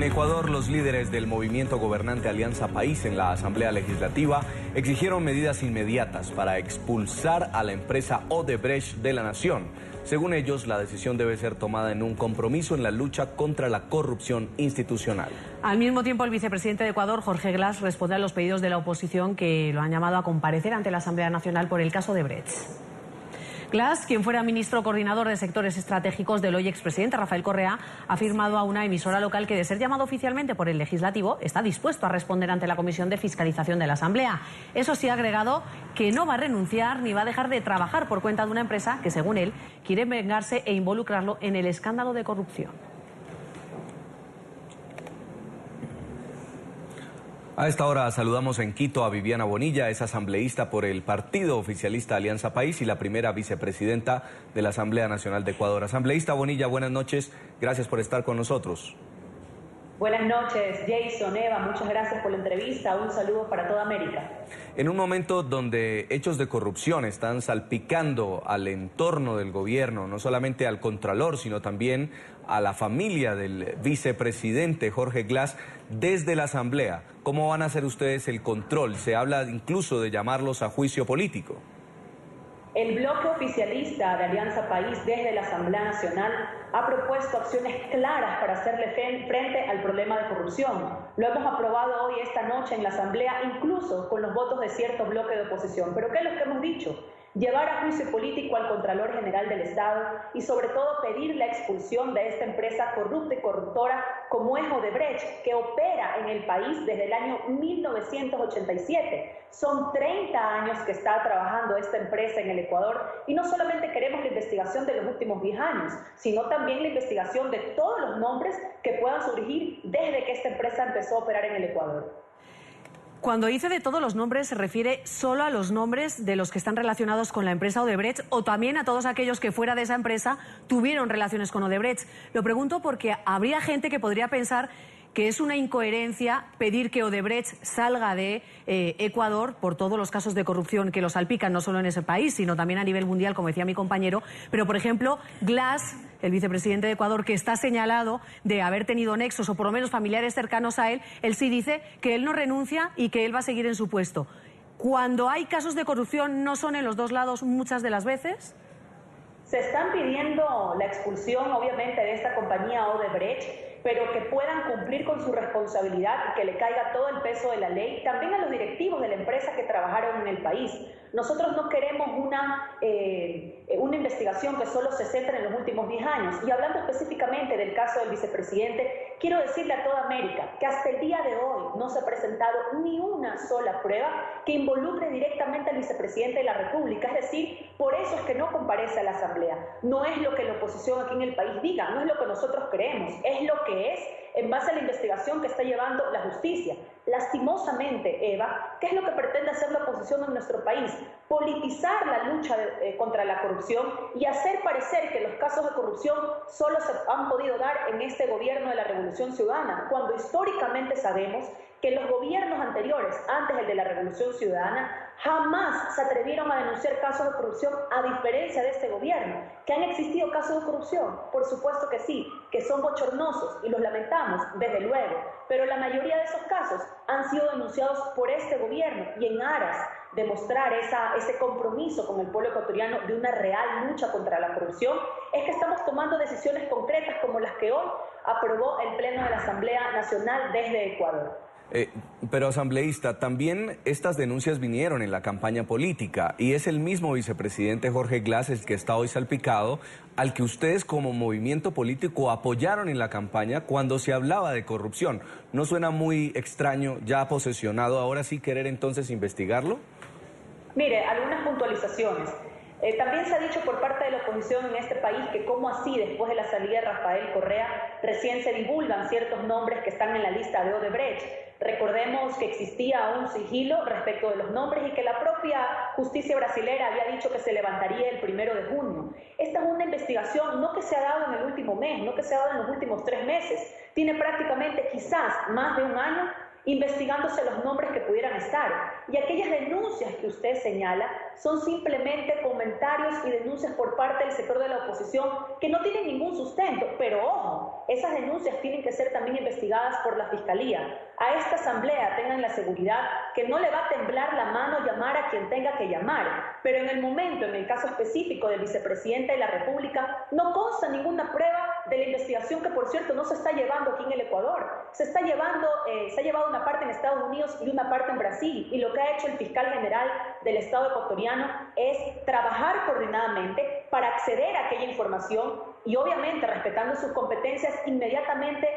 En Ecuador, los líderes del movimiento gobernante Alianza País en la Asamblea Legislativa exigieron medidas inmediatas para expulsar a la empresa Odebrecht de la nación. Según ellos, la decisión debe ser tomada en un compromiso en la lucha contra la corrupción institucional. Al mismo tiempo, el vicepresidente de Ecuador, Jorge Glass, responde a los pedidos de la oposición que lo han llamado a comparecer ante la Asamblea Nacional por el caso Odebrecht. Glass, quien fuera ministro coordinador de sectores estratégicos del hoy expresidente Rafael Correa, ha afirmado a una emisora local que, de ser llamado oficialmente por el Legislativo, está dispuesto a responder ante la Comisión de Fiscalización de la Asamblea. Eso sí, ha agregado que no va a renunciar ni va a dejar de trabajar por cuenta de una empresa que, según él, quiere vengarse e involucrarlo en el escándalo de corrupción. A esta hora saludamos en Quito a Viviana Bonilla, es asambleísta por el partido oficialista Alianza País y la primera vicepresidenta de la Asamblea Nacional de Ecuador. Asambleísta Bonilla, buenas noches, gracias por estar con nosotros. Buenas noches, Jason, Eva, muchas gracias por la entrevista, un saludo para toda América. En un momento donde hechos de corrupción están salpicando al entorno del gobierno, no solamente al contralor, sino también a la familia del vicepresidente Jorge Glass, desde la Asamblea, ¿cómo van a hacer ustedes el control? Se habla incluso de llamarlos a juicio político. El bloque oficialista de Alianza País desde la Asamblea Nacional ha propuesto acciones claras para hacerle frente al problema de corrupción. Lo hemos aprobado hoy, esta noche, en la Asamblea, incluso con los votos de cierto bloque de oposición. ¿Pero qué es lo que hemos dicho? Llevar a juicio político al Contralor General del Estado y, sobre todo, pedir la expulsión de esta empresa corrupta y corruptora como es Odebrecht, que opera en el país desde el año 1987. Son 30 años que está trabajando esta empresa en el Ecuador y no solamente queremos la investigación de los últimos 10 años, sino también la investigación de todos los nombres que puedan surgir desde que esta empresa empezó a operar en el Ecuador. Cuando dice de todos los nombres, ¿se refiere solo a los nombres de los que están relacionados con la empresa Odebrecht o también a todos aquellos que fuera de esa empresa tuvieron relaciones con Odebrecht? Lo pregunto porque habría gente que podría pensar que es una incoherencia pedir que Odebrecht salga de Ecuador por todos los casos de corrupción que lo salpican, no solo en ese país, sino también a nivel mundial, como decía mi compañero. Pero, por ejemplo, Glass, el vicepresidente de Ecuador, que está señalado de haber tenido nexos o por lo menos familiares cercanos a él, él sí dice que él no renuncia y que él va a seguir en su puesto. Cuando hay casos de corrupción, ¿no son en los dos lados muchas de las veces? Se están pidiendo la expulsión, obviamente, de esta compañía Odebrecht, pero que puedan cumplir con su responsabilidad y que le caiga todo el peso de la ley, también a los directivos de la empresa que trabajaron en el país. Nosotros no queremos una investigación que solo se centre en los últimos 10 años. Y hablando específicamente del caso del vicepresidente, quiero decirle a toda América que hasta el día de hoy no se ha presentado ni una sola prueba que involucre directamente al vicepresidente de la República. Es decir, por eso es que no comparece a la Asamblea. No es lo que la oposición aquí en el país diga, no es lo que nosotros creemos, es lo que es en base a la investigación que está llevando la justicia. Lastimosamente, Eva, ¿qué es lo que pretende hacer la oposición en nuestro país? Politizar la lucha contra la corrupción y hacer parecer que los casos de corrupción solo se han podido dar en este gobierno de la Revolución Ciudadana, cuando históricamente sabemos que los gobiernos anteriores, antes del de la Revolución Ciudadana, jamás se atrevieron a denunciar casos de corrupción, a diferencia de este gobierno. ¿Que han existido casos de corrupción? Por supuesto que sí, que son bochornosos y los lamentamos, desde luego, pero la mayoría de esos casos han sido denunciados por este gobierno y en aras de mostrar ese compromiso con el pueblo ecuatoriano de una real lucha contra la corrupción, es que estamos tomando decisiones concretas como las que hoy aprobó el Pleno de la Asamblea Nacional desde Ecuador. Pero, asambleísta, también estas denuncias vinieron en la campaña política y es el mismo vicepresidente Jorge Glass el que está hoy salpicado, al que ustedes como movimiento político apoyaron en la campaña cuando se hablaba de corrupción. ¿No suena muy extraño, ya posesionado, ahora sí querer entonces investigarlo? Mire, algunas puntualizaciones. También se ha dicho por parte de la oposición en este país que cómo así, después de la salida de Rafael Correa, recién se divulgan ciertos nombres que están en la lista de Odebrecht. Recordemos que existía un sigilo respecto de los nombres y que la propia justicia brasilera había dicho que se levantaría el 1 de junio. Esta es una investigación no que se ha dado en el último mes, no que se ha dado en los últimos 3 meses. Tiene prácticamente quizás más de un año investigándose los nombres que pudieran estar. Y aquellas denuncias que usted señala son simplemente comentarios y denuncias por parte del sector de la oposición que no tienen ningún sustento. Pero ojo, esas denuncias tienen que ser también investigadas por la Fiscalía. A esta asamblea tengan la seguridad que no le va a temblar la mano llamar a quien tenga que llamar. Pero en el momento, en el caso específico del vicepresidente de la República, no consta ninguna prueba de la investigación que, por cierto, no se está llevando aquí en el Ecuador. Se ha llevado una parte en Estados Unidos y una parte en Brasil. Y lo que ha hecho el fiscal general del Estado ecuatoriano es trabajar coordinadamente para acceder a aquella información y, obviamente, respetando sus competencias, inmediatamente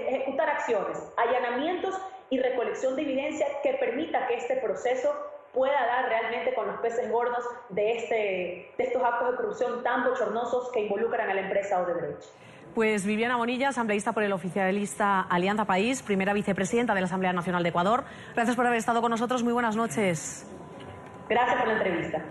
ejecutar acciones, allanamientos y recolección de evidencia que permita que este proceso pueda dar realmente con los peces gordos de estos actos de corrupción tan bochornosos que involucran a la empresa Odebrecht. Pues Viviana Bonilla, asambleísta por el oficialista Alianza País, primera vicepresidenta de la Asamblea Nacional de Ecuador. Gracias por haber estado con nosotros. Muy buenas noches. Gracias por la entrevista.